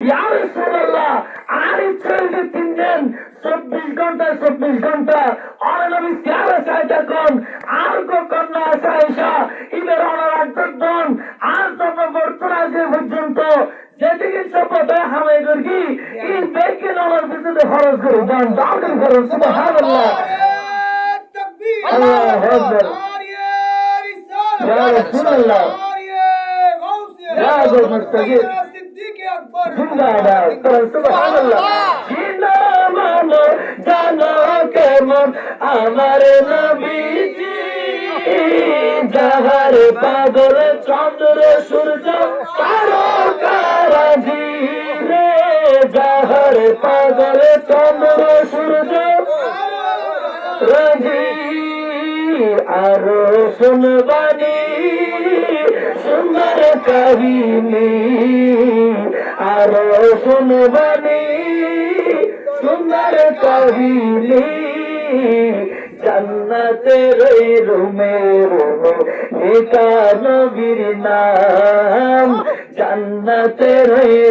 ইয়া রাসূলুল্লাহ, আর ইচ্ছে হইলে 3 দিন 24 ঘন্টা আর নবী সিয়ারা চাইতে কোন আর কোন না আসাইসা ইবের অনার একদম আর তবে বর্তমান যে পর্যন্ত যেদিকে সপদে হামে গর্গি এই বেকে নলার ভিতরে খরচ করে দান দাউদের খরচ সুবহানাল্লাহ তাকবীর আল্লাহু আকবার ইয়া রাসূলুল্লাহ ইয়া আবুল মুস্তাজিব সিদ্দিক আকবর জিন্দাবাদ সুবহানাল্লাহ জিন্দাবাদ জানো কেমন আমার নবীজি যাহার পাগল চন্দ্র সূর্য তারকারাজি রে যাহার পাগল চন্দ্র সূর্য রাজি আরো শুনবানি সুন্দর কাহিনী আরো শুনবানি সুন্দর কাহিনী জান্নাতের রুমে রুমে লেখা নবীর নাম জান্নাতের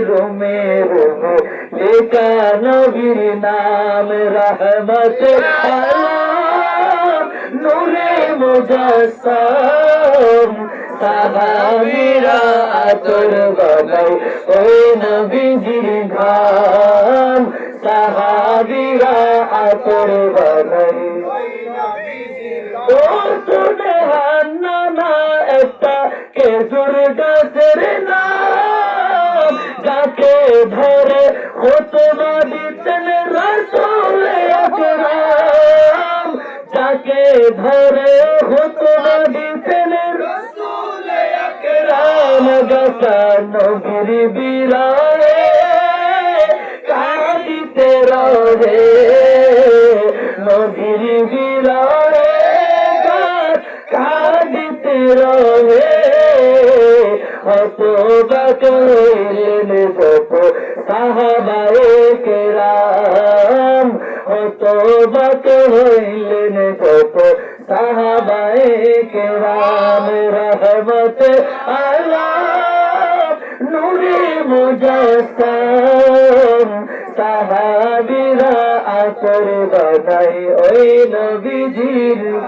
রুমে রুমে লেখা নবীর নাম রহমত আলাম নূরে মুজাসসাম সাহাবীরা আতর বানাই ওই নবীজির ঘাম সাহাবীরা আতর বানাই ও শুনে হান্নানা একটা খেজুর গাছের নাম যাকে ধরে খুতবা দিতেন রাসূল আকরাম যাকে ধরে খুতবা দিতেন রাসূল আকরাম গাছা নবীর বিরায়ে কাঁদিতে রহে নবীর বিরায়ে কাঁদিতে রহে হতবাক হইলেন যত সাহাবায়ে কেরাম হতবাক হইলেন যত সাহাবায়ে কেরাম রহমত আলাম নূরে মুজাসসাম সাহাবীরা আতর বানাই ওই নবীজির